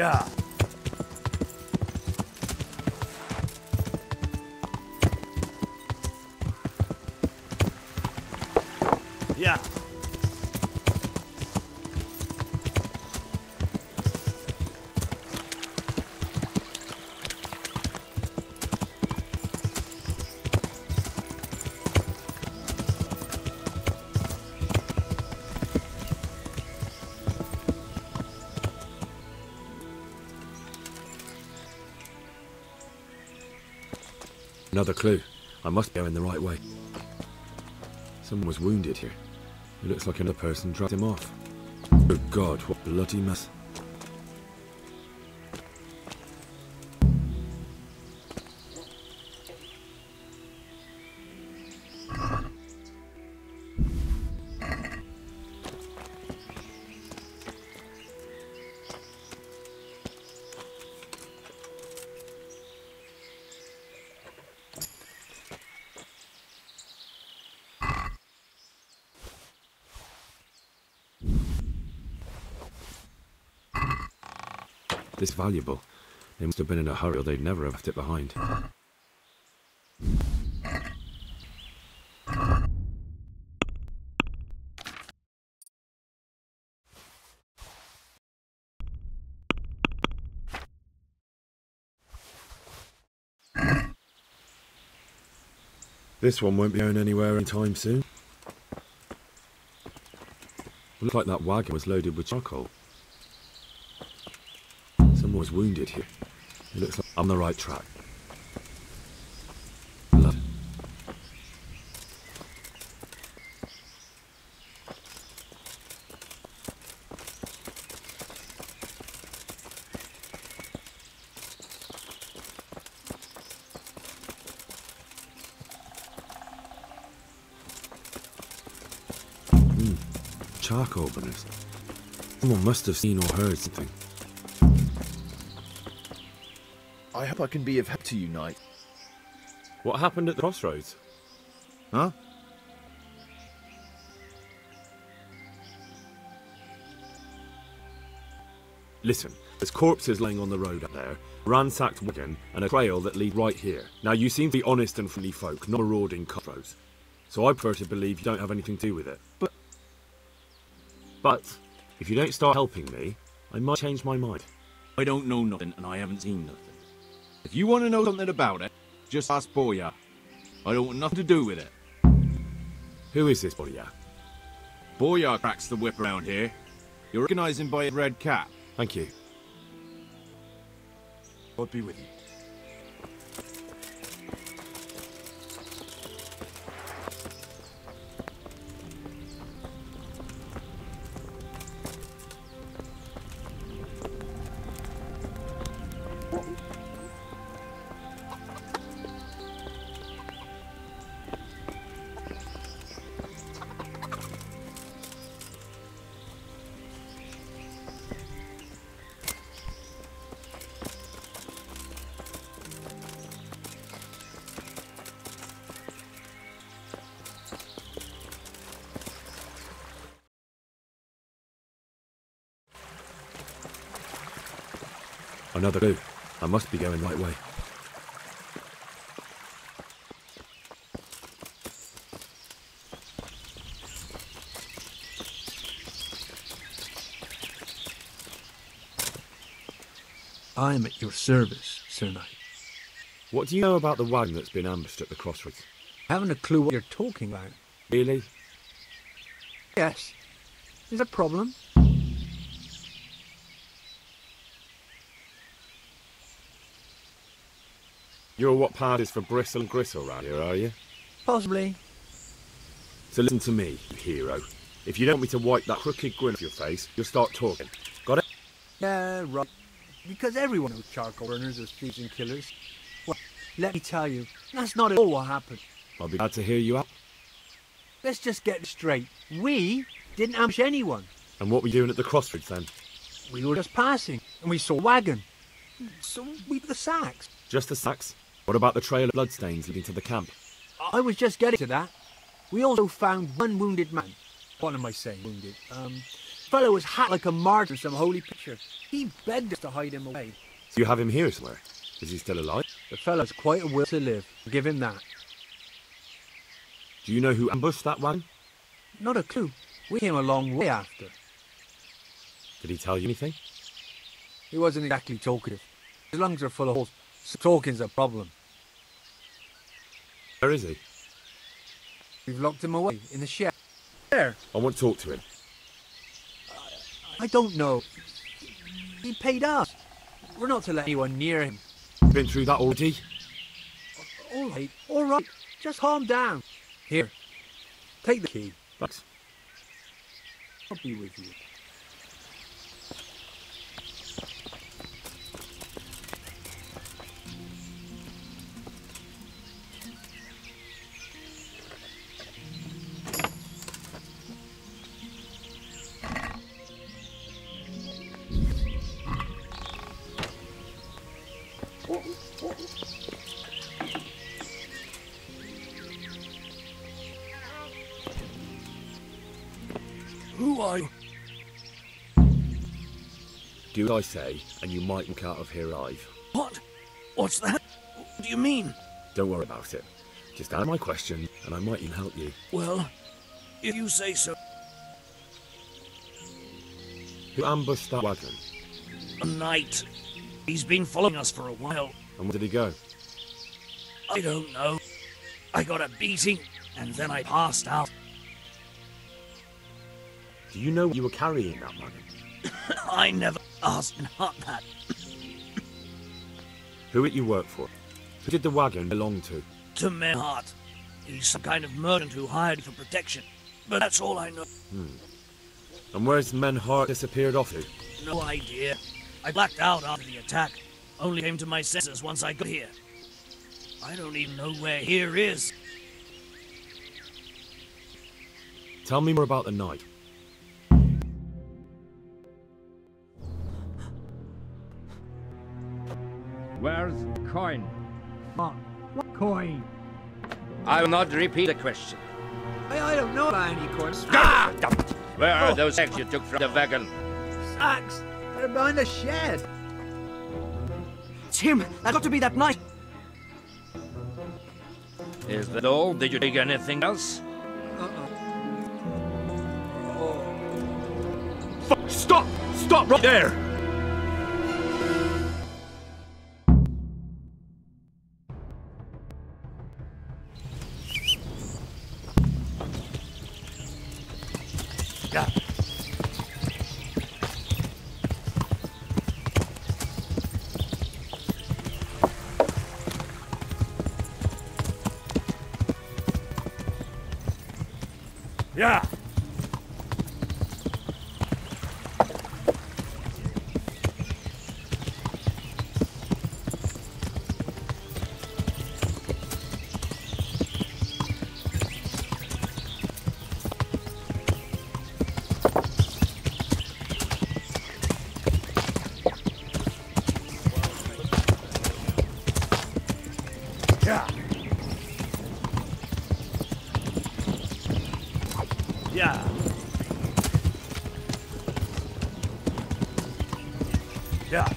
Yeah. Yeah. Another clue. I must be going the right way. Someone was wounded here. It looks like another person dragged him off. Good God, what bloody mess. This is valuable. They must have been in a hurry or they'd never have left it behind. This one won't be going anywhere anytime soon. Looks like that wagon was loaded with charcoal. Someone was wounded here. It looks like I'm on the right track. Blood. Charcoal burners. Someone must have seen or heard something. I hope I can be of help to you, Knight. What happened at the crossroads? Huh? Listen, there's corpses laying on the road up there, ransacked wagon, and a trail that leads right here. Now, you seem to be honest and friendly folk, not marauding cutthroats. So I prefer to believe you don't have anything to do with it. But, if you don't start helping me, I might change my mind. I don't know nothing, and I haven't seen nothing. If you want to know something about it, just ask Boya. I don't want nothing to do with it. Who is this Boya? Boya cracks the whip around here. You recognise him by his red cap. Thank you. God be with you. Another clue. I must be going the right way. I am at your service, Sir Knight. What do you know about the wagon that's been ambushed at the crossroads? I haven't a clue what you're talking about. Really? Yes. Is a problem? You're what passes for bristle and gristle round here, are you? Possibly. So listen to me, you hero. If you don't want me to wipe that crooked grin off your face, you'll start talking. Got it? Yeah, right. Because everyone knows charcoal burners are thieves and killers. Well, let me tell you, that's not at all what happened. I'll be glad to hear you out. Let's just get it straight. We didn't ambush anyone. And what were you doing at the crossroads then? We were just passing, and we saw a wagon. So we took the sacks. Just the sacks? What about the trail of bloodstains leading to the camp? I was just getting to that. We also found one wounded man. What am I saying, wounded? fellow was hacked like a martyr in some holy picture. He begged us to hide him away. You have him here somewhere. Is he still alive? The fellow's quite a will to live. Give him that. Do you know who ambushed that wagon? Not a clue. We came a long way after. Did he tell you anything? He wasn't exactly talkative. His lungs are full of holes, so talking's a problem. Where is he? We've locked him away in the shed. There. I want to talk to him. I don't know. He paid us. We're not to let anyone near him. Been through that already? All right. Just calm down. Here, take the key. Thanks. I'll be with you. Who are you? Do what I say, and you might walk out of here alive. What? What's that? What do you mean? Don't worry about it. Just answer my question, and I might even help you. Well, if you say so. Who ambushed that wagon? A knight. He's been following us for a while. And where did he go? I don't know. I got a beating, and then I passed out. Do you know what you were carrying that wagon? I never asked Hart that. Who it you work for? Who did the wagon belong to? To Menhart. He's some kind of merchant who hired me for protection. But that's all I know. And where's Menhart disappeared off to? No idea. I blacked out after the attack. Only came to my senses once I got here. I don't even know where here is. Tell me more about the night. Where's the coin? What coin? I will not repeat the question. I don't know about any coins. Ah! Damn it! Where are those eggs you took from the wagon? Sacks! They're behind the shed. It's him! That got to be that knight! Is that all? Did you take anything else? Stop! Stop right there! Yeah. Yeah. Yeah. Yeah. Yeah.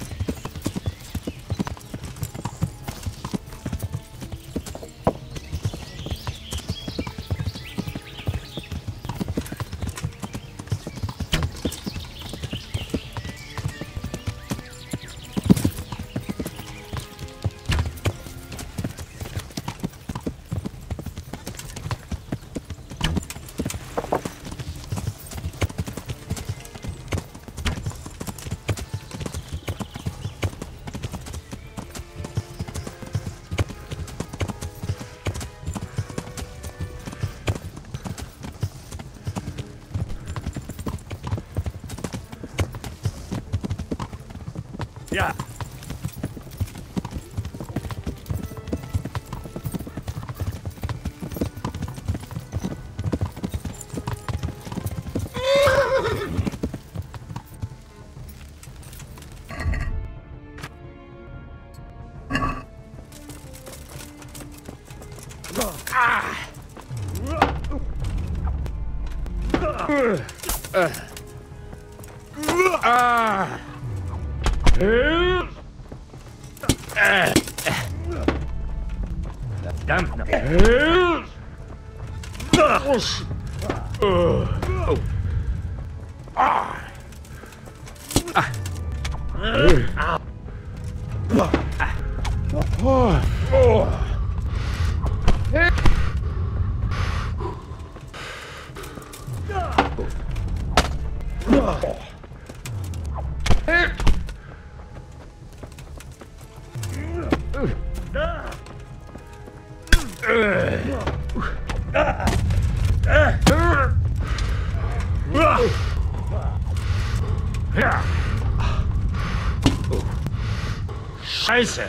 Yeah. Damn no. Scheiße!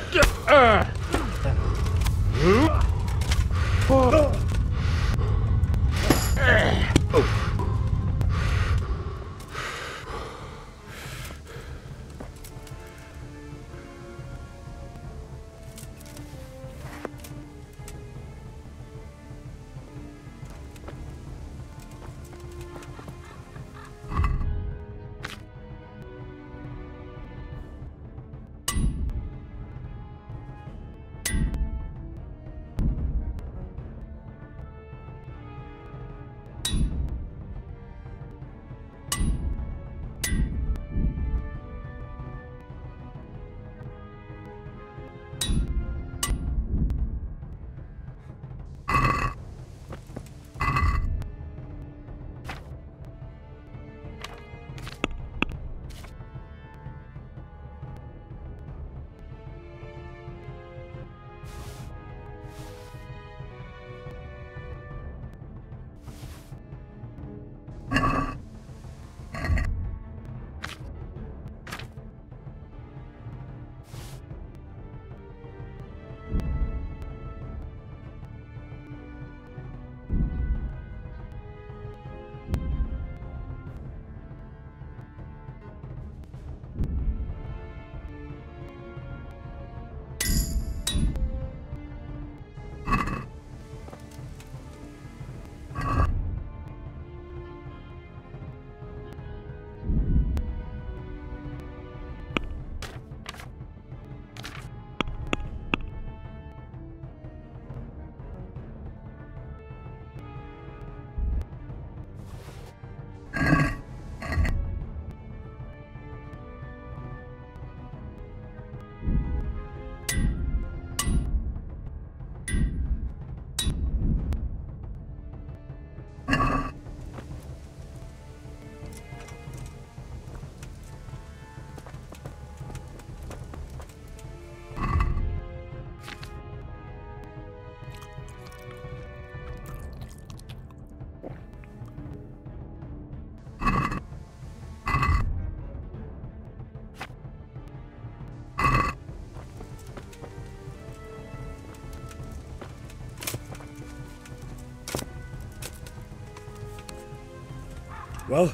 Well?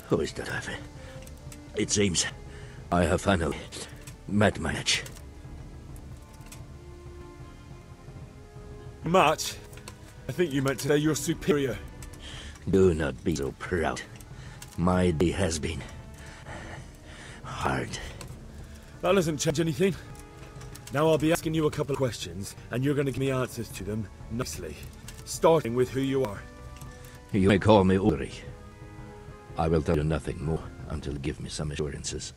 Who is that, Ivy? It seems I have finally met my match. Match? I think you meant to say you're superior. Do not be so proud. My day has been hard. That doesn't change anything. Now I'll be asking you a couple of questions, and you're going to give me answers to them nicely. Starting with who you are. You may call me Ulrich. I will tell you nothing more until you give me some assurances.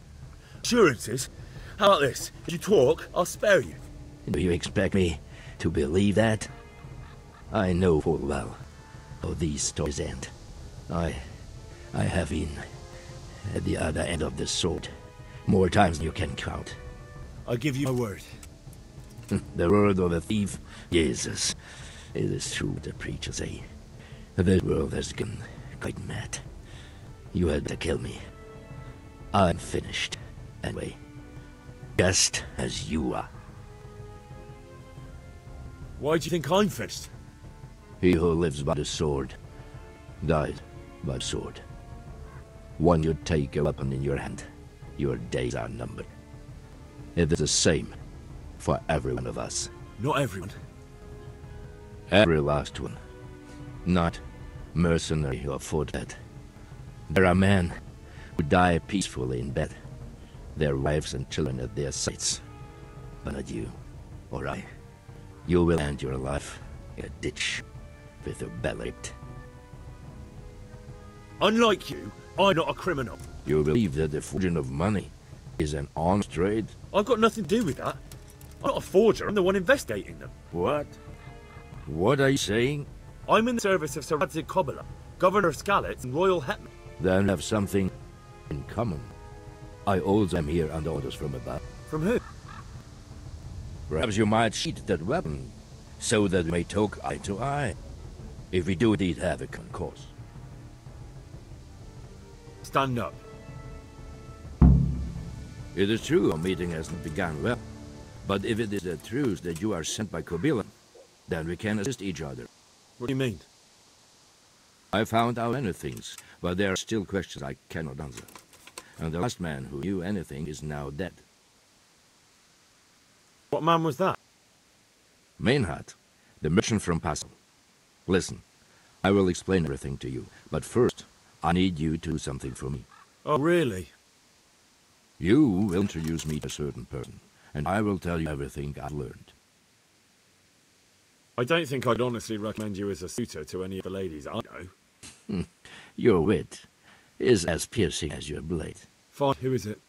Assurances? How about this? If you talk, I'll spare you. Do you expect me to believe that? I know full well how these stories end. I have been at the other end of the sword more times than you can count. I'll give you my word. The word of a thief? Jesus. It is true the preachers say. The world has gone quite mad. You had to kill me. I'm finished, anyway. Just as you are. Why do you think I'm finished? He who lives by the sword died by the sword. When you take a weapon in your hand, your days are numbered. It is the same for every one of us. Not everyone. Every last one. Not mercenary or foot-fed. There are men who die peacefully in bed, their wives and children at their sides. But not you, or I. You will end your life in a ditch with your belly ripped. Unlike you, I'm not a criminal. You believe that the forging of money is an honest trade? I've got nothing to do with that. I'm not a forger, I'm the one investigating them. What? What are you saying? I'm in the service of Sir Radzig Kobyla, Governor of Skalitz and Royal Hetman. Then we have something in common. I also am here under orders from above. From who? Perhaps you might sheath that weapon, so that we may talk eye to eye. If we do indeed have a common cause. Stand up. It is true our meeting has not begun well. But if it is the truth that you are sent by Kobyla, then we can assist each other. What do you mean? I found out many things, but there are still questions I cannot answer. And the last man who knew anything is now dead. What man was that? Maynard, the merchant from Passau. Listen, I will explain everything to you, but first, I need you to do something for me. Oh, really? You will introduce me to a certain person, and I will tell you everything I've learned. I don't think I'd honestly recommend you as a suitor to any of the ladies I know. Your wit is as piercing as your blade. Fine, who is it?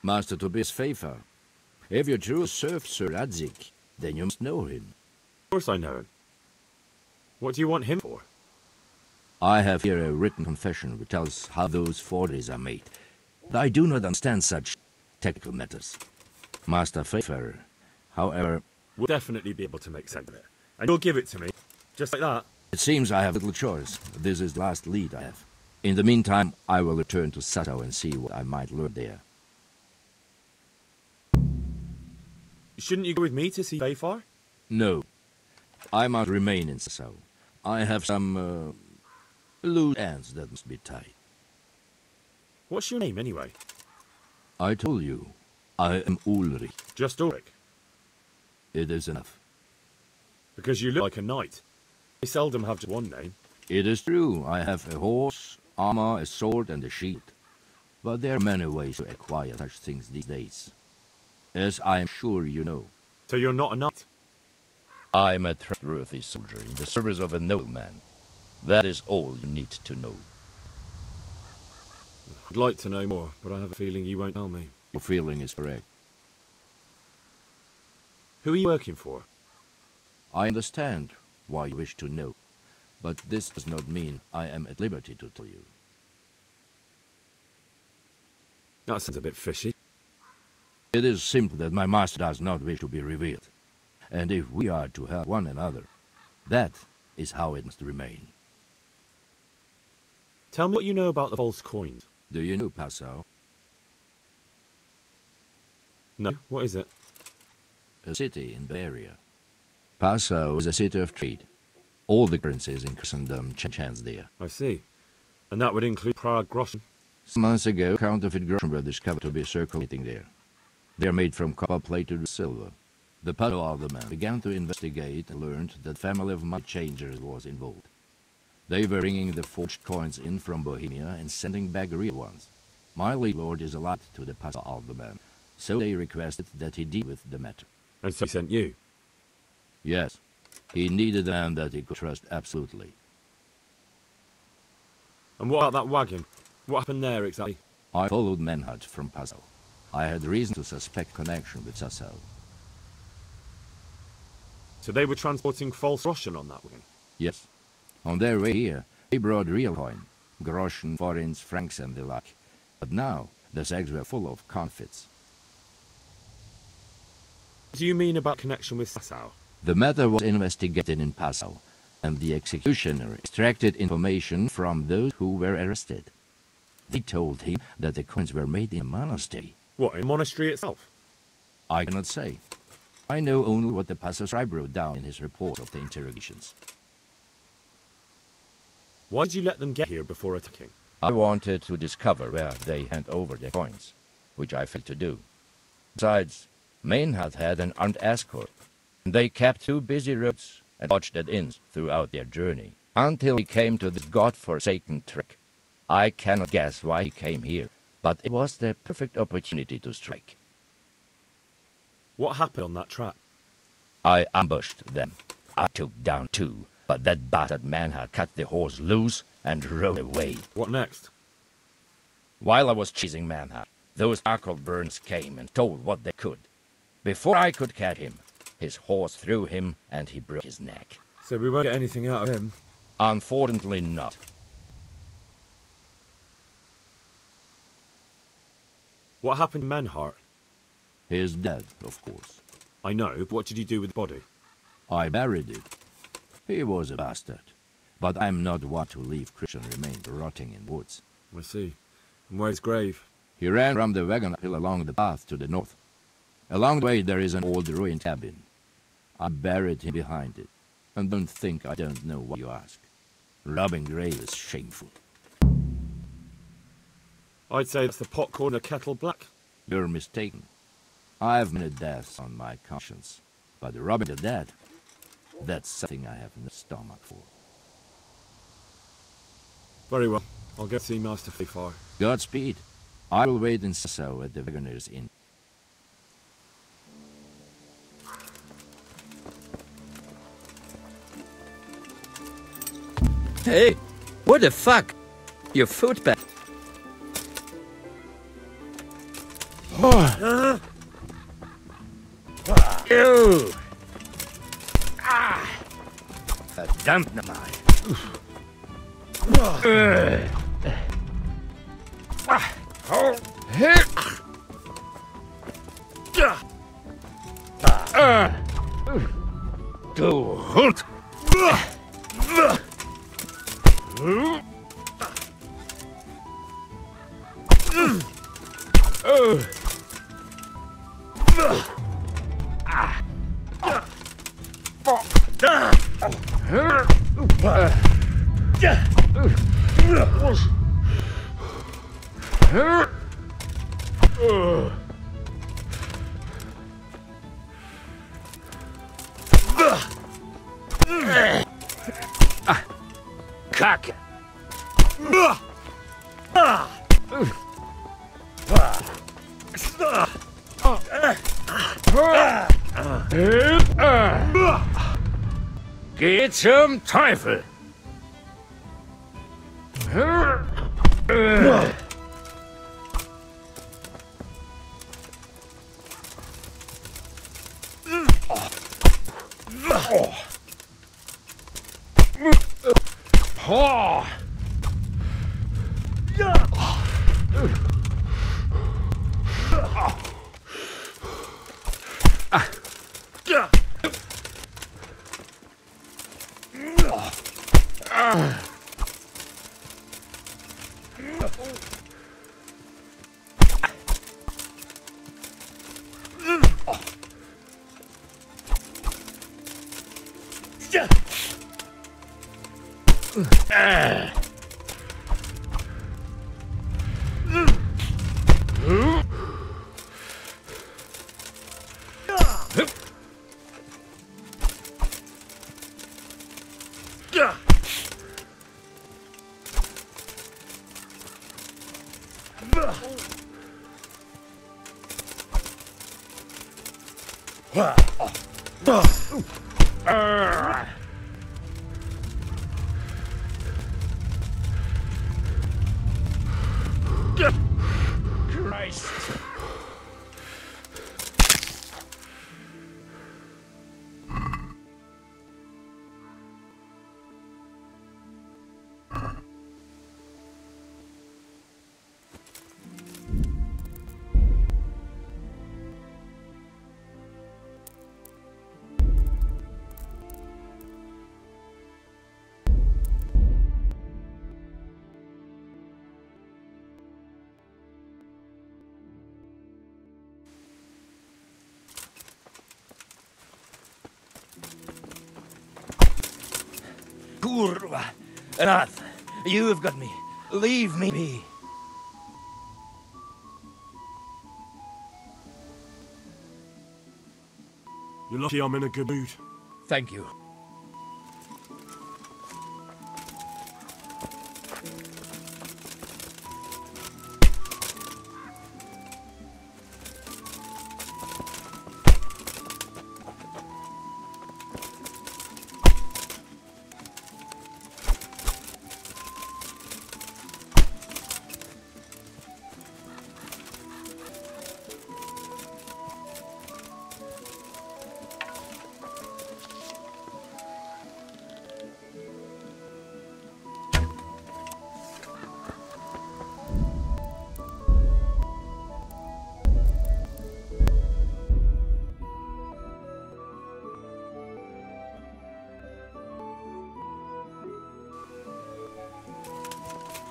Master Tobias Pfeiffer. If you truly serve Sir Radzig, then you must know him. Of course I know him. What do you want him for? I have here a written confession which tells how those forgeries are made. But I do not understand such technical matters. Master Pfeiffer, however... We'll definitely be able to make sense of it. And you'll give it to me, just like that. It seems I have little choice. This is the last lead I have. In the meantime, I will return to Sassau and see what I might learn there. Shouldn't you go with me to see Pfeiffer? No. I must remain in Sassau. I have some, loose ends that must be tied. What's your name, anyway? I told you. I am Ulrich. Just Ulrich? It is enough. Because you look like a knight. They seldom have just one name. It is true. I have a horse, armor, a sword, and a shield. But there are many ways to acquire such things these days. As I am sure you know. So you're not a knight? I am a trustworthy soldier in the service of a nobleman. That is all you need to know. I'd like to know more, but I have a feeling you won't tell me. Your feeling is correct. Who are you working for? I understand why you wish to know, but this does not mean I am at liberty to tell you. That sounds a bit fishy. It is simple that my master does not wish to be revealed. And if we are to help one another, that is how it must remain. Tell me what you know about the false coins. Do you know Passau? No, what is it? A city in Bavaria. Passau is a city of trade. All the currencies in Christendom change there. I see. And that would include Prague groschen. Some months ago, counterfeit groschen were discovered to be circulating there. They are made from copper-plated silver. The Passau alderman began to investigate and learned that a family of money changers was involved. They were bringing the forged coins in from Bohemia and sending back real ones. My lord is allied to the Passau alderman, so they requested that he deal with the matter. And so he sent you? Yes. He needed a man that he could trust absolutely. And what about that wagon? What happened there exactly? I followed Maynard from Passau. I had reason to suspect connection with Sassau. So they were transporting false groschen on that wagon? Yes. On their way here, they brought real coin, groschen, florins, francs and the like. But now, the sacks were full of counterfeits. What do you mean about connection with Sassau? The matter was investigated in Passau, and the executioner extracted information from those who were arrested. They told him that the coins were made in a monastery. What, in a monastery itself? I cannot say. I know only what the Passau scribe wrote down in his report of the interrogations. Why did you let them get here before attacking? I wanted to discover where they hand over their coins, which I failed to do. Besides, Maynard had an armed escort, and they kept two busy roads and dodged at inns throughout their journey, until he came to this god-forsaken trek. I cannot guess why he came here, but it was the perfect opportunity to strike. What happened on that trap? I ambushed them. I took down 2, but that bastard man had cut the horse loose and rode away. What next? While I was chasing Manha, those charcoal burns came and told what they could. Before I could catch him, his horse threw him and he broke his neck. So we won't get anything out of him? Unfortunately not. What happened to Manhart? He is dead, of course. I know, but what did you do with the body? I buried it. He was a bastard. But I'm not one to leave Christian remains rotting in woods. I see. And where's his grave? He ran from the wagon hill along the path to the north. Along the way there is an old ruined cabin. I buried him behind it. And don't think I don't know what you ask. Robbing grave is shameful. I'd say that's the pot calling a kettle black. You're mistaken. I've many deaths on my conscience. But robbing the dead, that's something I have no stomach for. Very well. I'll go see Master Fleafar. Godspeed. I will wait in Sasso at the Wagoner's Inn. Hey, what the fuck? Your foot back. You! Verdammt nochmal. Du Hund! Kacke! Geh zum Teufel! Christ! Kurva! Enough! You have got me. Leave me be. You're lucky I'm in a good mood. Thank you.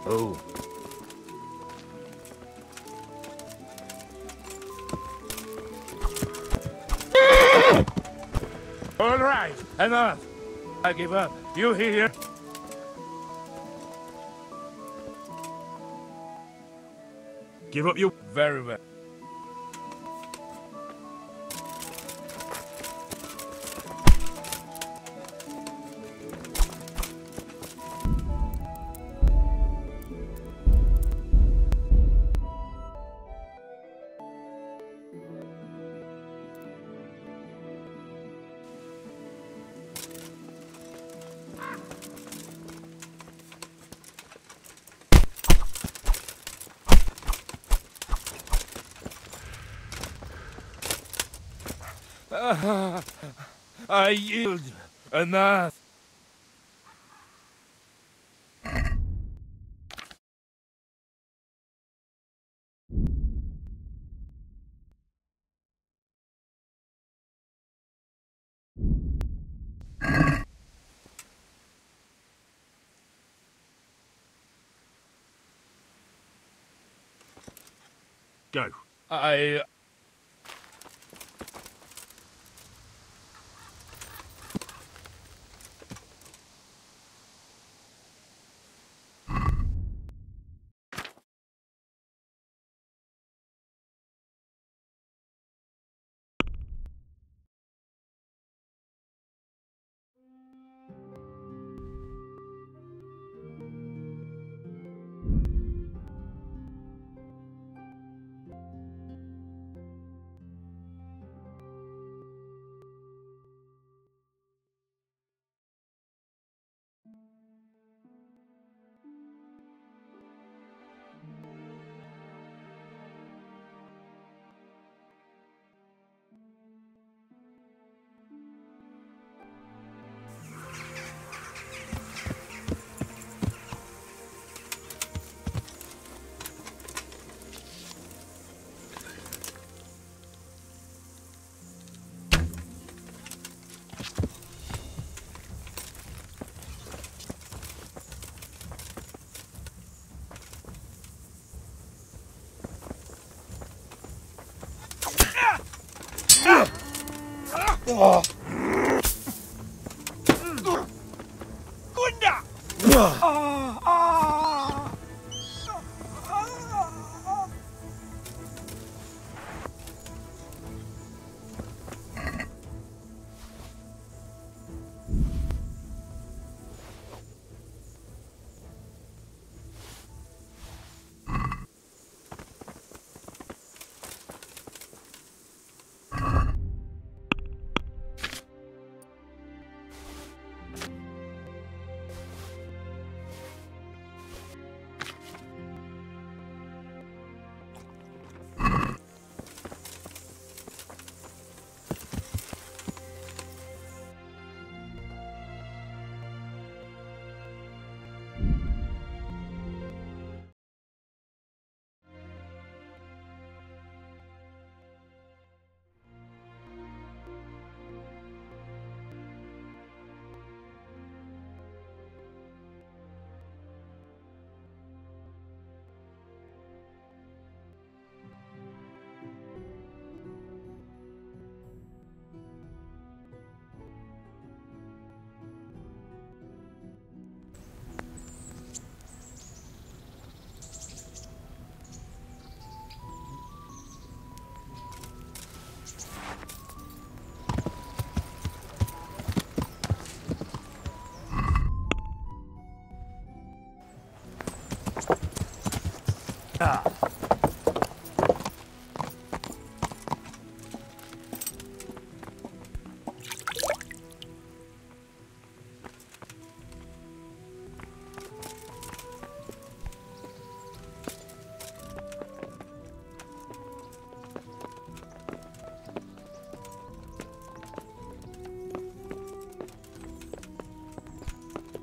Oh. All right, enough. I give up. You hear? Give up your... Very well. I yield. Enough. Go. I...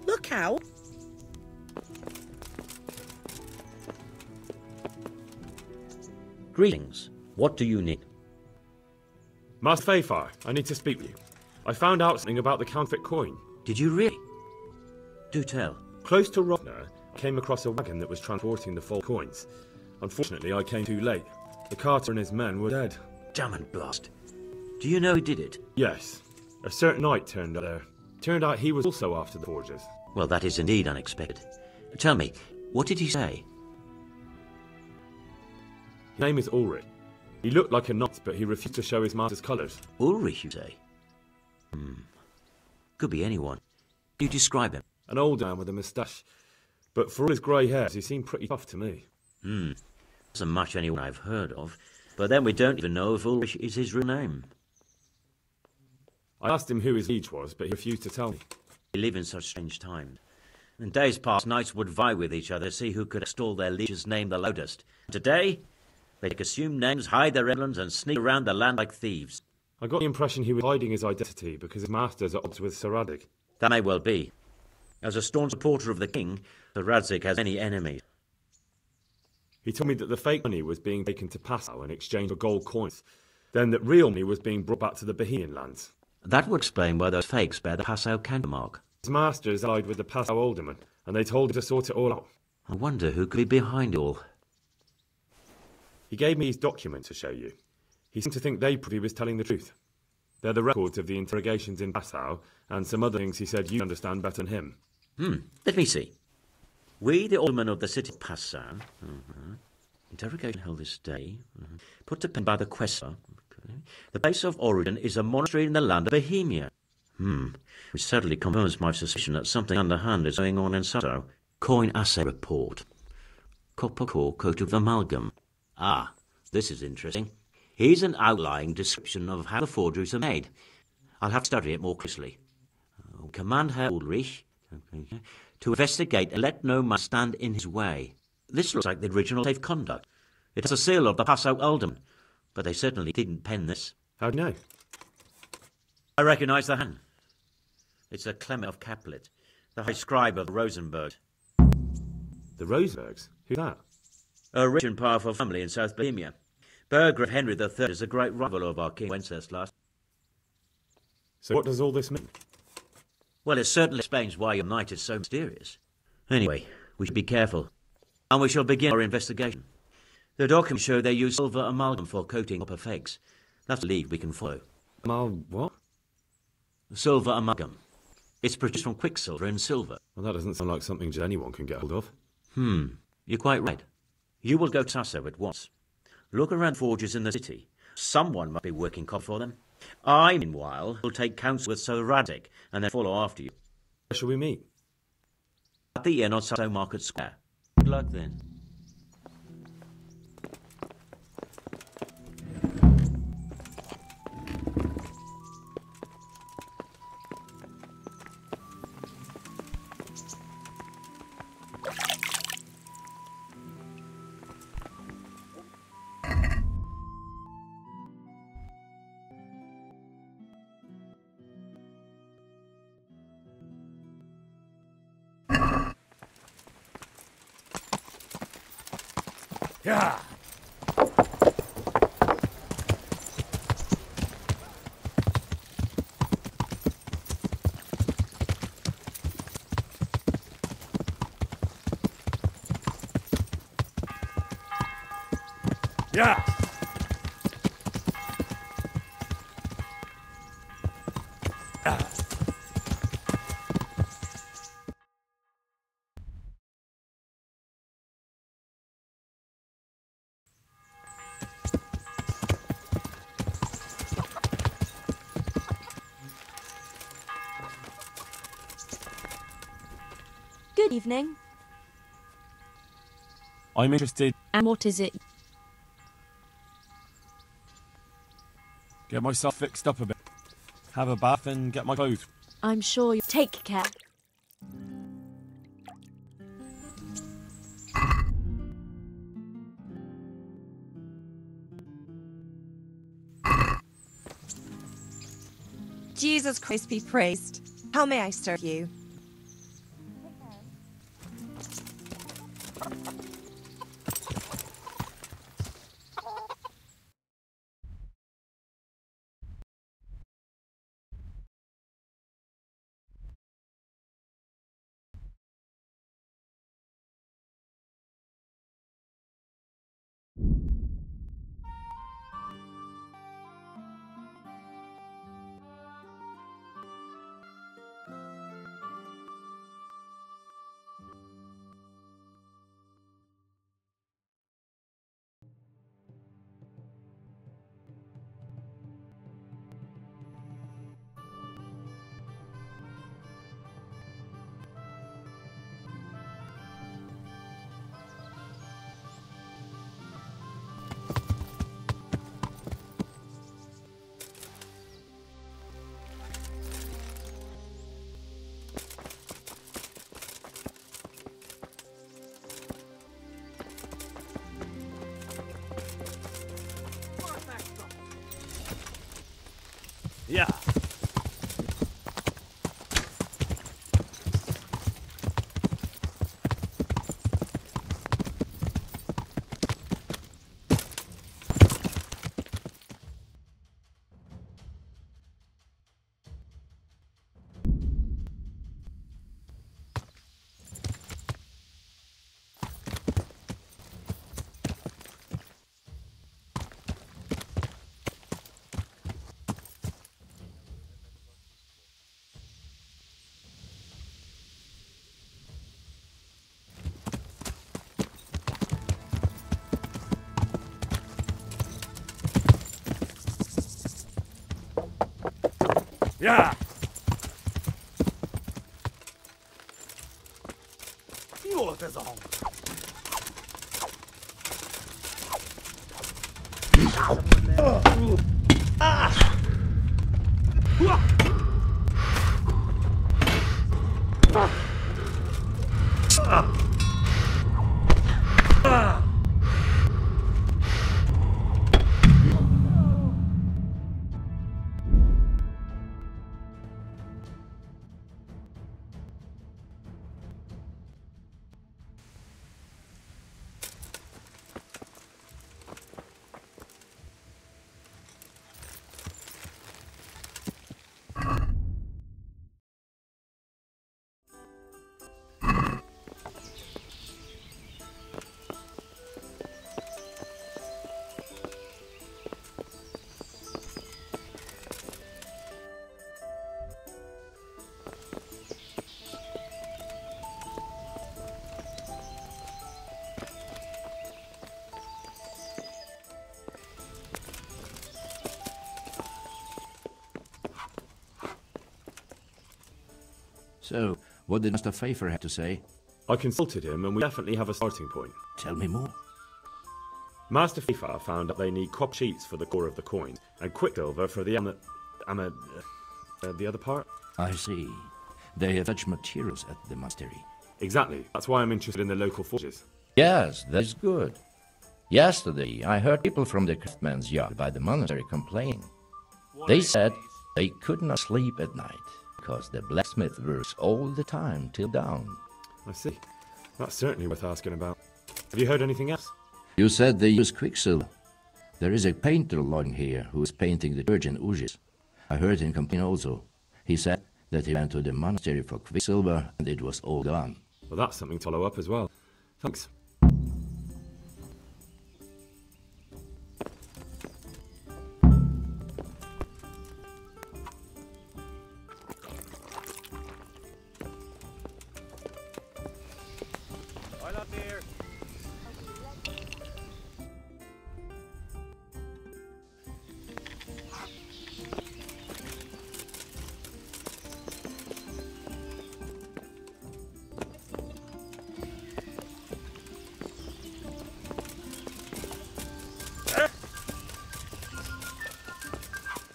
Look out! Greetings. What do you need? Master Fayfire, I need to speak with you. I found out something about the counterfeit coin. Did you really? Do tell. Close to Rotner, came across a wagon that was transporting the full coins. Unfortunately, I came too late. The carter and his men were dead. Damn and blast. Do you know who did it? Yes. A certain knight turned up there. Turned out he was also after the forgers. Well, that is indeed unexpected. Tell me, what did he say? His name is Ulrich. He looked like a knight, but he refused to show his master's colours. Ulrich, you say? Could be anyone. Can you describe him? An old man with a moustache. But for all his grey hairs, he seemed pretty tough to me. Doesn't match anyone I've heard of. But then we don't even know if Ulrich is his real name. I asked him who his liege was, but he refused to tell me. We live in such strange times. In days past, knights would vie with each other to see who could extol their liege's name the loudest. Today, they take assumed names, hide their emblems, and sneak around the land like thieves. I got the impression he was hiding his identity because his master's at odds with Sir Radic. That may well be. As a staunch supporter of the king, Sir Radzig has many enemies. He told me that the fake money was being taken to Passau in exchange for gold coins, then that real money was being brought back to the Bohemian lands. That would explain why those fakes bear the Passau countermark. His master's allied with the Passau aldermen, and they told him to sort it all out. I wonder who could be behind it all. He gave me his document to show you. He seemed to think they proved he was telling the truth. They're the records of the interrogations in Passau, and some other things he said you understand better than him. Let me see. We, the aldermen of the city of Passau, interrogation held this day, put to pen by the Questor. The place of origin is a monastery in the land of Bohemia. Which certainly confirms my suspicion that something underhand is going on in Sato. Coin assay report. Copper core coat of amalgam. Ah, this is interesting. Here's an outline description of how the forgeries are made. I'll have to study it more closely. Command Herr Ulrich to investigate and let no man stand in his way. This looks like the original safe conduct. It has a seal of the Passau alderman, but they certainly didn't pen this. How do you know? I recognise the hand. It's a Clement of Caplet, the high scribe of the Rosenbergs. The Rosenbergs? Who's that? A rich and powerful family in South Bohemia. Burggraf Henry III is a great rival of our King Wenceslas. So what does all this mean? Well, it certainly explains why your knight is so mysterious. Anyway, we should be careful. And we shall begin our investigation. The documents show they use silver amalgam for coating copper fakes. That's the lead we can follow. What? Silver amalgam. It's produced from quicksilver and silver. Well, that doesn't sound like something just anyone can get hold of. You're quite right. You will go to Sasso at once. Look around forges in the city. Someone must be working copper for them. I, meanwhile, will take counsel with Sir Radic and then follow after you. Where shall we meet? At the inn on Sasso Market Square. Good luck then. Yeah. Yeah. Good evening. I'm interested. And what is it? Get myself fixed up a bit. Have a bath and get my clothes. I'm sure you take care. Jesus Christ be praised. How may I serve you? Yeah! So, what did Master Pfeiffer have to say? I consulted him, and we definitely have a starting point. Tell me more. Master Pfeiffer found that they need copper sheets for the core of the coin, and quicksilver for the the other part? I see. They have such materials at the monastery. Exactly. That's why I'm interested in the local forges. Yes, that's good. Yesterday, I heard people from the craftsman's yard by the monastery complaining. They said they could not sleep at night, because the blacksmith works all the time till dawn. I see. That's certainly worth asking about. Have you heard anything else? You said they use quicksilver. There is a painter along here who is painting the church in Ujis. I heard him complain also. He said that he went to the monastery for quicksilver and it was all gone. Well, that's something to follow up as well. Thanks.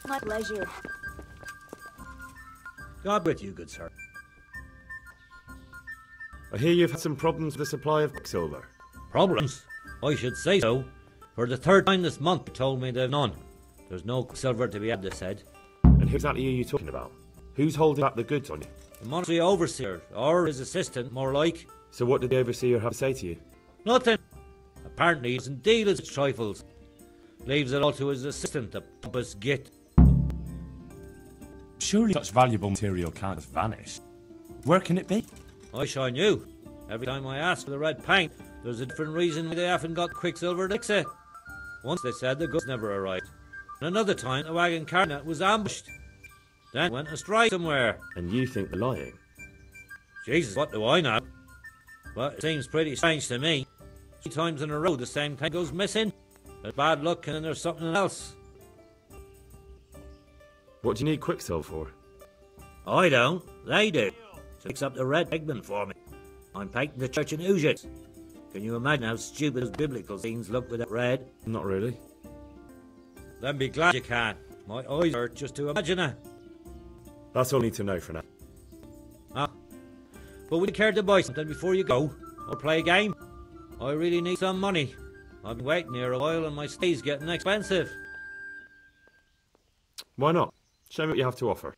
My pleasure. God with you, good sir. I hear you've had some problems with the supply of quicksilver. Problems? I should say so. For the third time this month, they told me they've none. There's no silver to be had, they said. And who exactly are you talking about? Who's holding back the goods on you? The monastery overseer, or his assistant, more like. So what did the overseer have to say to you? Nothing. Apparently he doesn't deal with trifles. Leaves it all to his assistant, the pompous git. Surely such valuable material can't just vanish. Where can it be? I sure knew. Every time I ask for the red paint, there's a different reason why they haven't got quicksilver to fix it. Once they said the goods never arrived. And another time the wagon carrying it was ambushed. Then it went astray somewhere. And you think they're lying? Jesus, what do I know? But it seems pretty strange to me. 3 times in a row the same thing goes missing. There's bad luck and then there's something else. What do you need quicksilver for? I don't. They do. So fix up the red pigment for me. I'm painting the church in Ujit. Can you imagine how stupid those biblical scenes look with that red? Not really. Then be glad you can. My eyes hurt just to imagine it. That's all I need to know for now. Ah. But would you care to buy something before you go? Or play a game? I really need some money. I've been waiting here a while and my stay's getting expensive. Why not? Show me what you have to offer.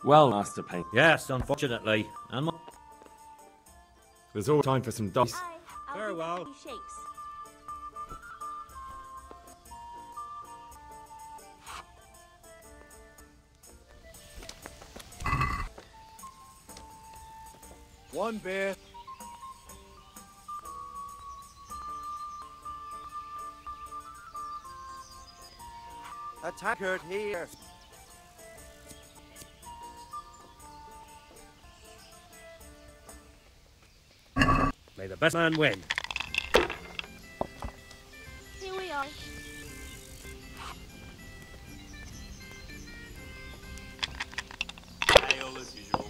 Well, Master Paint. Yes, unfortunately. And There's all time for some dice. very well. One beer. A tankard here. May the best man win. Here we are. Ale as usual.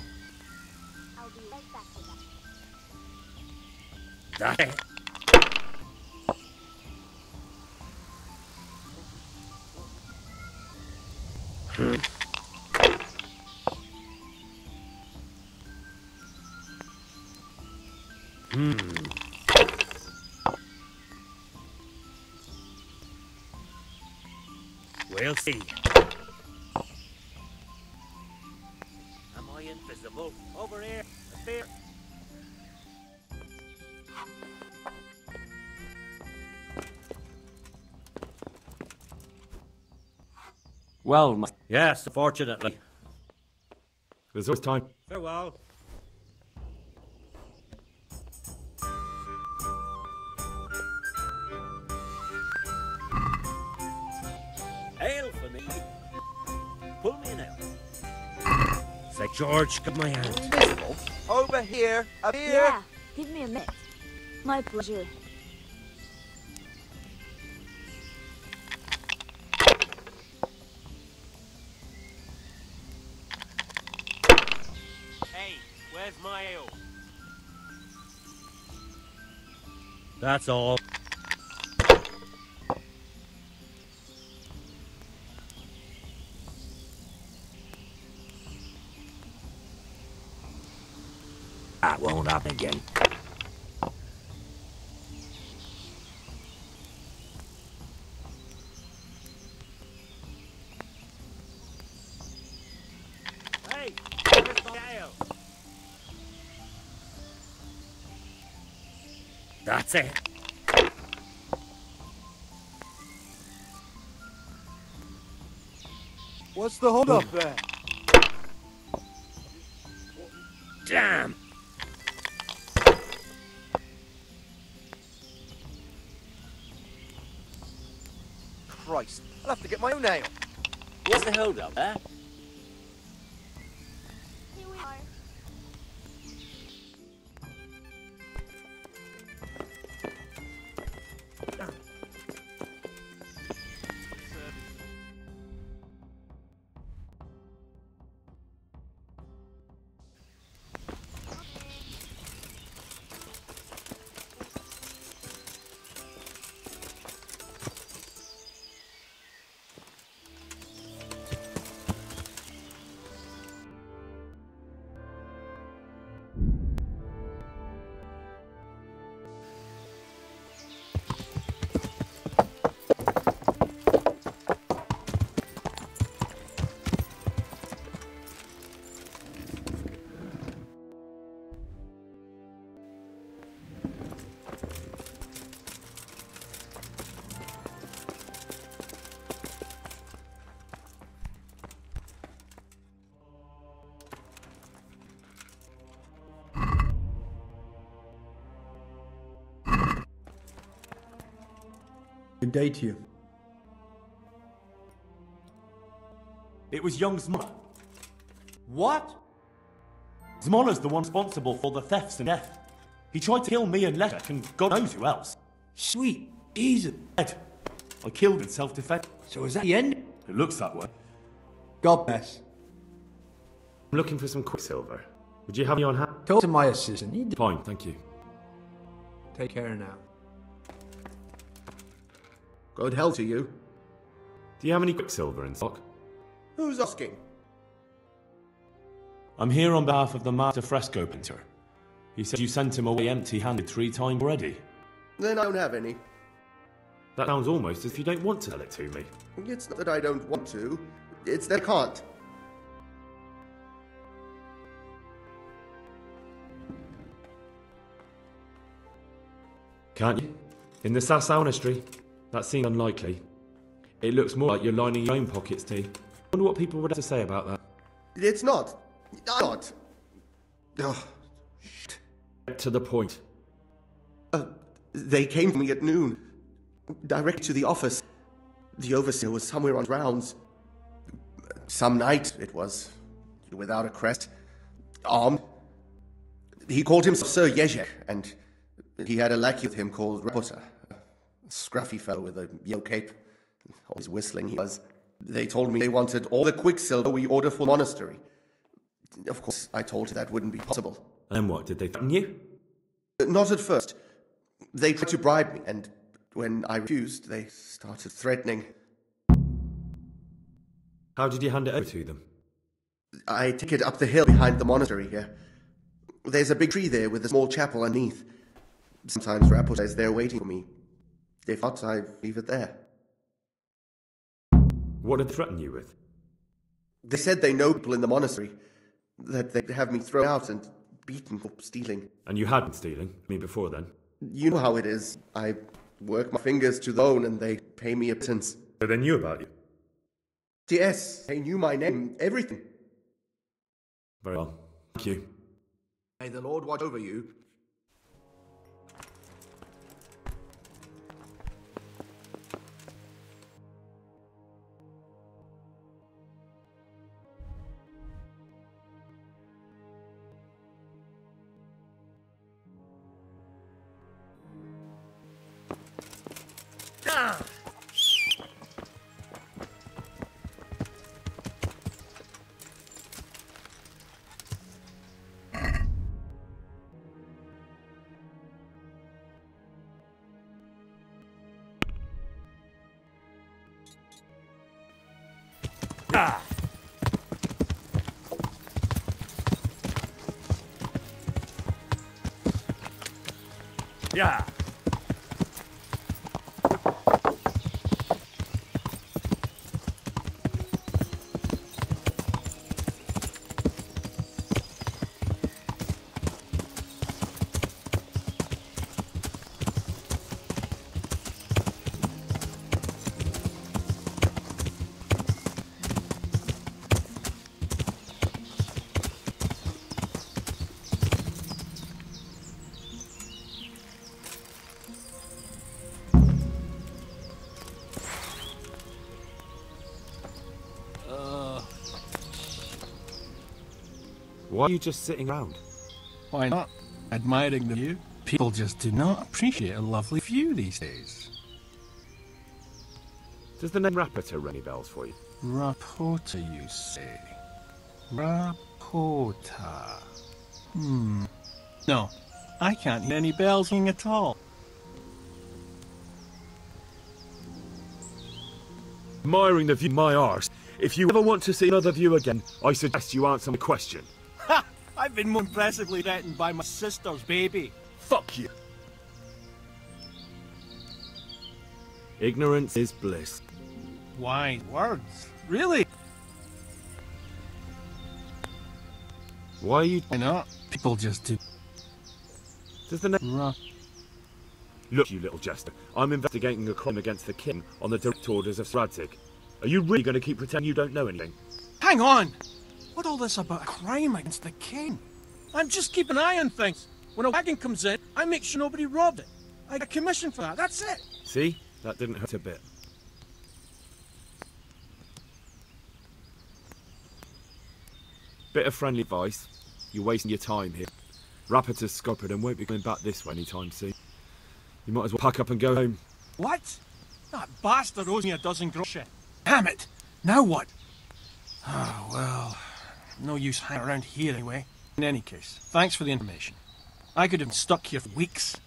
I'll be right back with that. That it. We'll see. Am I invisible? Over here. There. Well, yes, fortunately. There's always time. Farewell. Ale for me. Pull me now. Say, George, give my hand. Invisible? Over here. Up here. Yeah, give me a minute. My pleasure. Hey, where's my ale? That's all. That won't happen again. Hey, where's my ale? That's it. What's the hold up there? Damn. Christ, I'll have to get my own ale. What's the hold up there? Here we are. Good day to you. It was young Zmola. What? Zmola's the one responsible for the thefts and death. He tried to kill me and Leszek and God knows who else. Sweet Jesus. Dead. I killed in self-defense. So is that the end? It looks that way. God bless. I'm looking for some quicksilver. Would you have me on hand? Talk to my assistant. He Fine, thank you. Take care now. Good hell to you. Do you have any quicksilver in stock? Who's asking? I'm here on behalf of the Master Fresco Painter. He said you sent him away empty-handed 3 times already. Then I don't have any. That sounds almost as if you don't want to sell it to me. It's not that I don't want to. It's that I can't. Can't you? In the Sassaunistry? That seems unlikely. It looks more like you're lining your own pockets, T. I wonder what people would have to say about that. It's not. I'm not. Oh, shit. Get to the point. They came for me at noon. Direct to the office. The overseer was somewhere on rounds. Some night it was. Without a crest. Armed. He called himself Sir Jezek, and He had a lackey with him called Rapota, a scruffy fellow with a yellow cape. Always whistling he was. They told me they wanted all the quicksilver we ordered for the monastery. Of course, I told her that wouldn't be possible. And what, did they threaten you? Not at first. They tried to bribe me, and when I refused, they started threatening. How did you hand it over to them? I take it up the hill behind the monastery here. There's a big tree there with a small chapel underneath. Sometimes Rapota is there waiting for me. If not, I leave it there. What did they threaten you with? They said they know people in the monastery, that they'd have me thrown out and beaten for stealing. And you had been stealing, before then? You know how it is. I work my fingers to the bone and they pay me a pittance. So they knew about you? Yes, they knew my name, everything. Very well. Thank you. May the Lord watch over you. Yeah. Why are you just sitting around? Why not? Admiring the view. People just do not appreciate a lovely view these days. Does the name Rapota ring any bells for you? Rapota, you say? Rapota. No, I can't hear any bells ring at all. Admiring the view, my arse. If you ever want to see another view again, I suggest you answer my question. Ha! I've been more impressively threatened by my sister's baby. Fuck you. Ignorance is bliss. Wise words. Really? Why are you... Why not? People just do. Does the name... Look, you little jester. I'm investigating a crime against the king on the direct orders of Sradzik. Are you really going to keep pretending you don't know anything? Hang on! What all this about a crime against the king? I'm just keeping an eye on things. When a wagon comes in, I make sure nobody robbed it. I get a commission for that, that's it. See? That didn't hurt a bit. Bit of friendly advice. You're wasting your time here. Rapota's scuppered and won't be coming back this way anytime soon. You might as well pack up and go home. What? That bastard owes me a dozen groschen. Damn it! Now what? Oh, well, no use hanging around here anyway. In any case, thanks for the information. I could have been stuck here for weeks.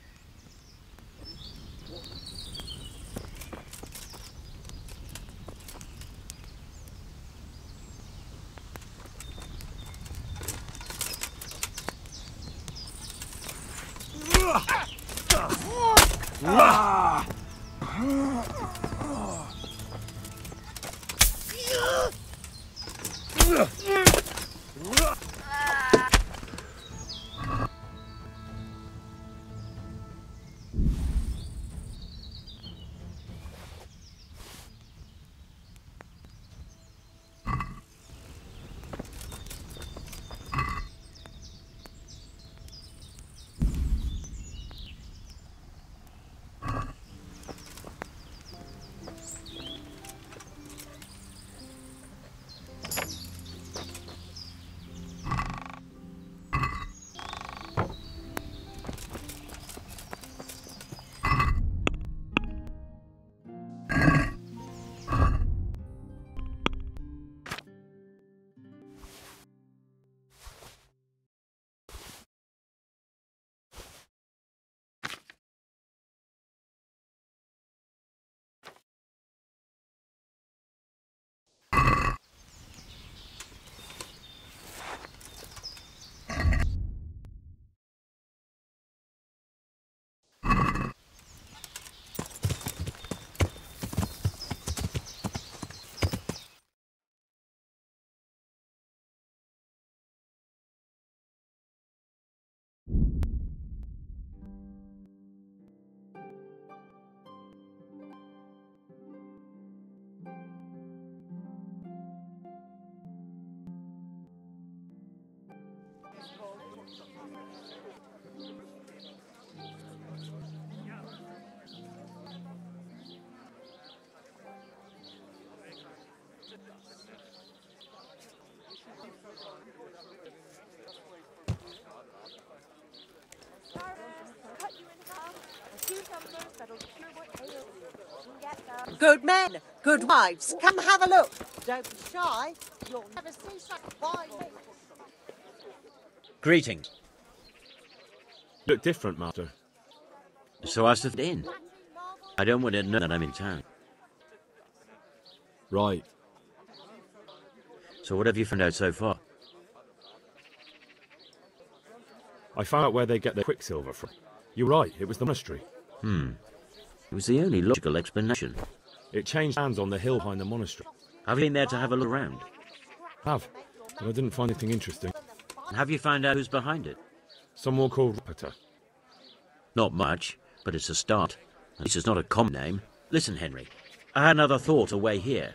Good men, good wives, come have a look. Don't be shy. You'll never see such fine. Greetings. Look different, Master. So I stepped in. I don't want to know that I'm in town. Right. So what have you found out so far? I found out where they get their quicksilver from. You're right, it was the monastery. It was the only logical explanation. It changed hands on the hill behind the monastery. Have you been there to have a look around? Have, but I didn't find anything interesting. Have you found out who's behind it? Someone called Rupert. Not much, but it's a start. This is not a common name. Listen, Henry. I had another thought away here.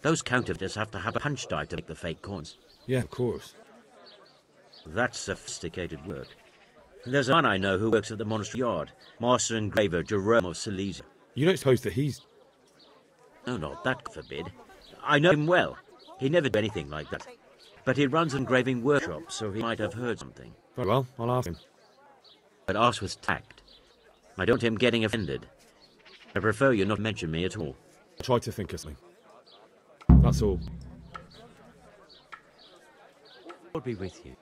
Those counterfeiters have to have a punch die to make the fake coins. Yeah, of course. That's sophisticated work. There's a man I know who works at the monastery yard. Master engraver Jerome of Silesia. You don't suppose that he's... No, not that, God forbid. I know him well. He never did anything like that. But he runs an engraving workshop, so he might have heard something. Very well, I'll ask him. But ask with tact. I don't want him getting offended. I prefer you not mention me at all. I'll try to think of something. That's all. I'll be with you.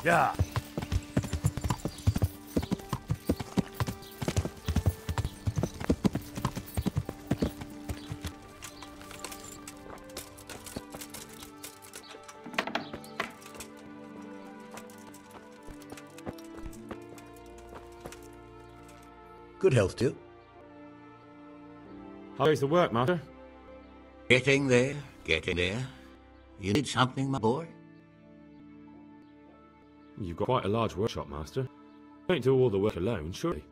Yeah. Good health to you. How goes the work, Master? Getting there, getting there. You need something, my boy? You've got quite a large workshop, Master. You don't do all the work alone, surely?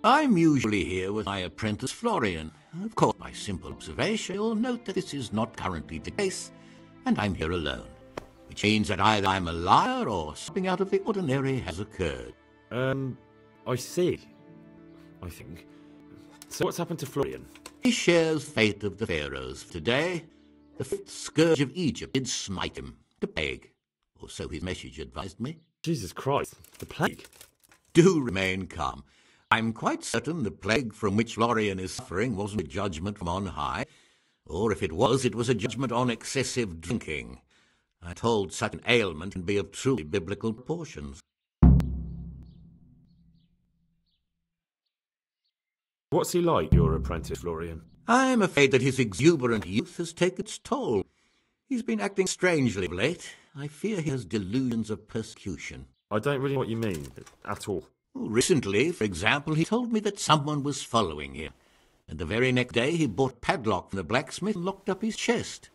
I'm usually here with my apprentice Florian. Of course, by simple observation, you'll note that this is not currently the case, and I'm here alone. Which means that either I'm a liar or something out of the ordinary has occurred. I see. I think. So what's happened to Florian? He shares the fate of the pharaohs. Today, the fifth scourge of Egypt did smite him, the plague. Or so his message advised me. Jesus Christ, the plague? Do remain calm. I'm quite certain the plague from which Florian is suffering wasn't a judgment from on high, or if it was a judgment on excessive drinking. I'm told such an ailment can be of truly biblical proportions. What's he like, your apprentice, Florian? I'm afraid that his exuberant youth has taken its toll. He's been acting strangely of late. I fear he has delusions of persecution. I don't really know what you mean, at all. Recently, for example, he told me that someone was following him. And the very next day he bought a padlock from the blacksmith and locked up his chest.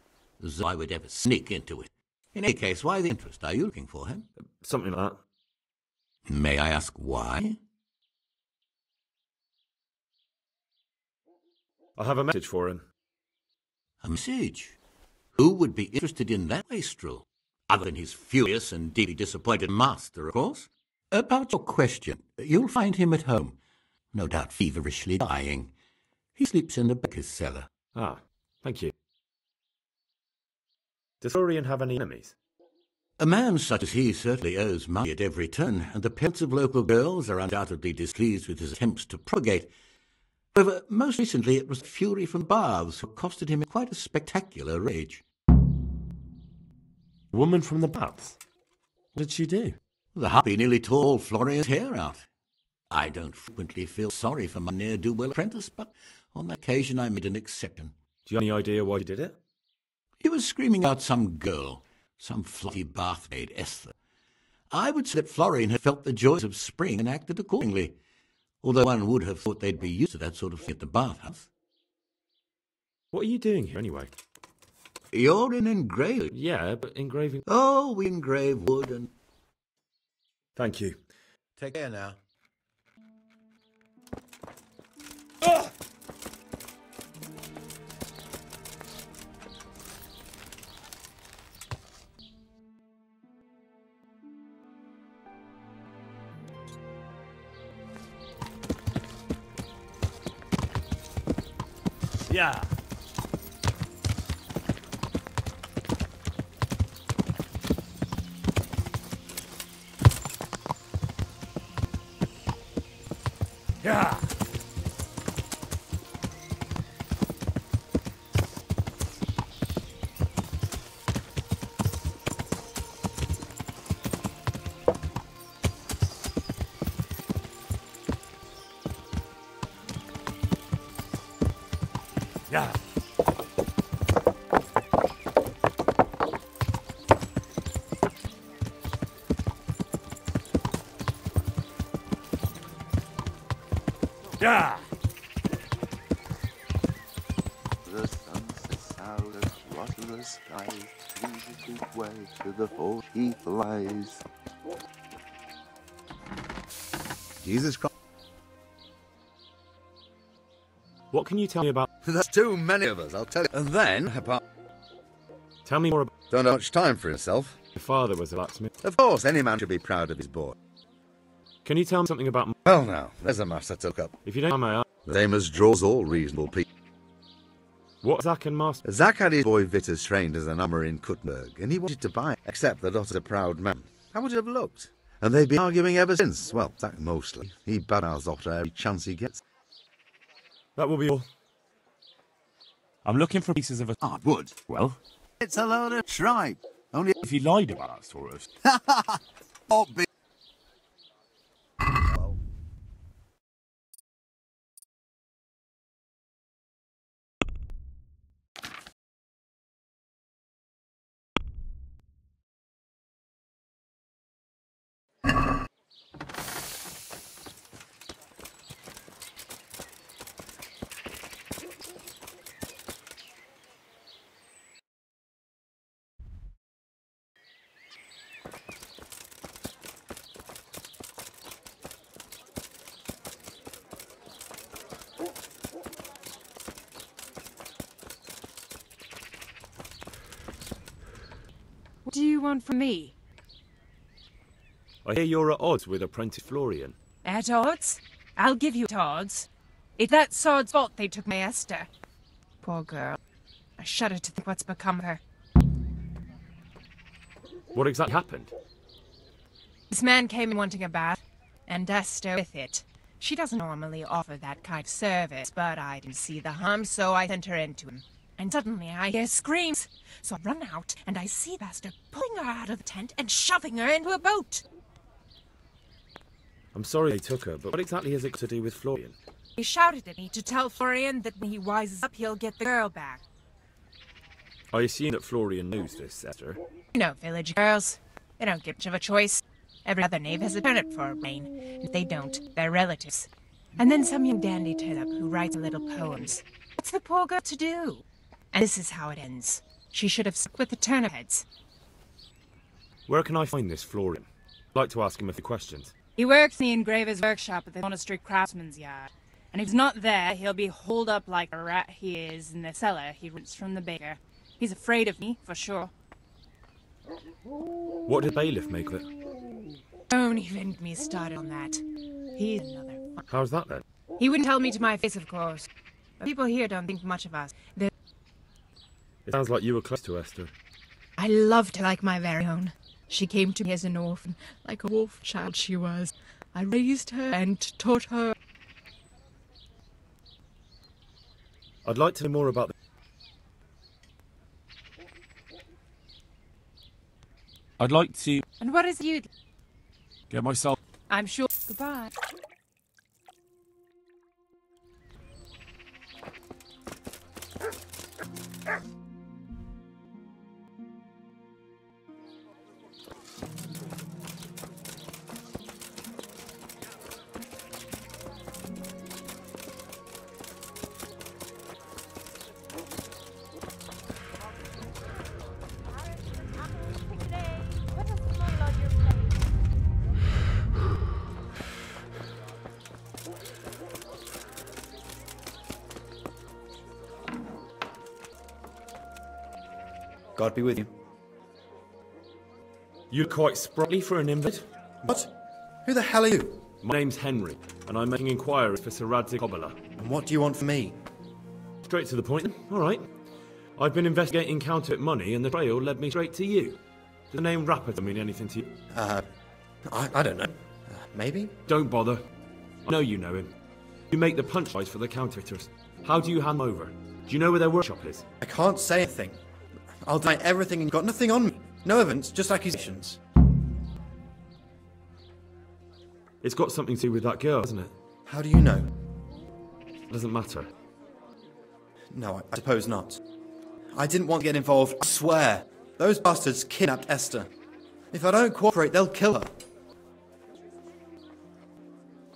As though I would ever sneak into it. In any case, why the interest? Are you looking for him? Something like that. May I ask why? I have a message for him. A message? Who would be interested in that wastrel? Other than his furious and deeply disappointed master, of course. About your question, you'll find him at home. No doubt feverishly dying. He sleeps in the baker's cellar. Ah, thank you. Does Florian have any enemies? A man such as he certainly owes money at every turn, and the parents of local girls are undoubtedly displeased with his attempts to propagate. However, most recently it was fury from baths who accosted him in quite a spectacular rage. Woman from the baths? What did she do? The harpy nearly tore all Florian's hair out. I don't frequently feel sorry for my ne'er-do-well apprentice, but on that occasion I made an exception. Do you have any idea why he did it? He was screaming out some girl, some fluffy bathmaid, Esther. I would say that Florian had felt the joys of spring and acted accordingly, although one would have thought they'd be used to that sort of thing at the bathhouse. What are you doing here, anyway? You're in engraving. Yeah, but engraving... Oh, we engrave wood and... Thank you. Take care now. Yeah. Yeah. Yeah. Yeah. The sun sets out across the sky, leading its way to the fold he flies. Jesus Christ. What can you tell me about... There's too many of us, I'll tell you. And then, apart... Tell me more about... Don't have much time for himself. Your father was a blacksmith. Of course, any man should be proud of his boy. Can you tell me something about... Well now, there's a master to look up. If you don't mind, the same as draws all reasonable people. What Zach and Master... Zach had his boy Vitters trained as an armourer in Kuttenberg, and he wanted to buy it, except that Otter's a proud man. How would it have looked? And they've been arguing ever since. Well, Zach mostly. He badmouths Otter every chance he gets. That will be all. I'm looking for pieces of wood. Well? It's a load of tripe. Only if he lied about us for us. Oh, big. What do you want from me? I hear you're at odds with apprentice Florian. At odds? I'll give you odds. It's that sword's fault they took my Esther. Poor girl. I shudder to think what's become of her. What exactly happened? This man came in wanting a bath, and Esther with it. She doesn't normally offer that kind of service, but I didn't see the harm, so I sent her into him. And suddenly I hear screams. So I run out, and I see Bastard pulling her out of the tent and shoving her into a boat. I'm sorry they took her, but what exactly has it got to do with Florian? He shouted at me to tell Florian that when he wises up, he'll get the girl back. I assume that Florian knows this, Esther. You know, village girls. They don't get much of a choice. Every other knave has a turnip for a brain. If they don't, they're relatives. And then some young dandy turns up who writes little poems. What's the poor girl to do? And this is how it ends. She should have stuck with the turnip heads. Where can I find this Florian? I'd like to ask him a few questions. He works in the engraver's workshop at the monastery craftsman's yard. And if he's not there, he'll be holed up like a rat he is in the cellar he rents from the baker. He's afraid of me, for sure. What did bailiff make of it? Don't even get me started on that. He's another one. How's that then? He wouldn't tell me to my face, of course. But people here don't think much of us. They're... It sounds like you were close to Esther. I loved her like my very own. She came to me as an orphan, like a wolf child she was. I raised her and taught her. I'd like to know more about... I'd like to... And what is you? Get myself... I'm sure... Goodbye. God be with you. You're quite sprightly for an invalid. What? Who the hell are you? My name's Henry, and I'm making inquiries for Sir Radzik Obala. And what do you want from me? Straight to the point. All right. I've been investigating counterfeit money, and the trail led me straight to you. Does the name Rapper mean anything to you? I don't know. Maybe? Don't bother. I know you know him. You make the punch lines for the counterfeiters. How do you hand them over? Do you know where their workshop is? I can't say anything. I'll deny everything and got nothing on me. No evidence, just accusations. It's got something to do with that girl, hasn't it? How do you know? It doesn't matter. No, I suppose not. I didn't want to get involved, I swear. Those bastards kidnapped Esther. If I don't cooperate, they'll kill her.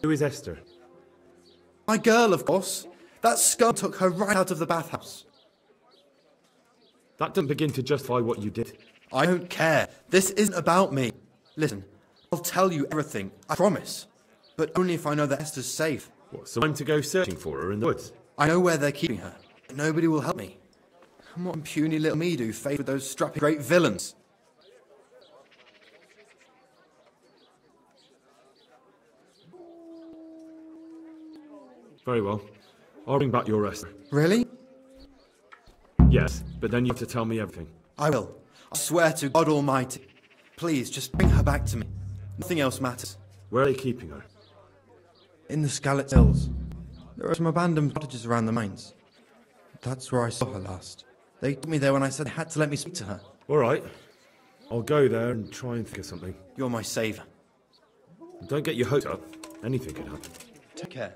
Who is Esther? My girl, of course. That scum took her right out of the bathhouse. That doesn't begin to justify what you did. I don't care. This isn't about me. Listen, I'll tell you everything, I promise. But only if I know that Esther's safe. What, so I'm to go searching for her in the woods? I know where they're keeping her, but nobody will help me. And what can puny little me do faced with those strapping great villains? Very well. I'll bring back your Esther. Really? Yes, but then you have to tell me everything. I will. I swear to God Almighty. Please, just bring her back to me. Nothing else matters. Where are they keeping her? In the Scarlet Hills. There are some abandoned cottages around the mines. That's where I saw her last. They took me there when I said they had to let me speak to her. All right. I'll go there and try and think of something. You're my saviour. Don't get your hopes up. Anything could happen. Take care.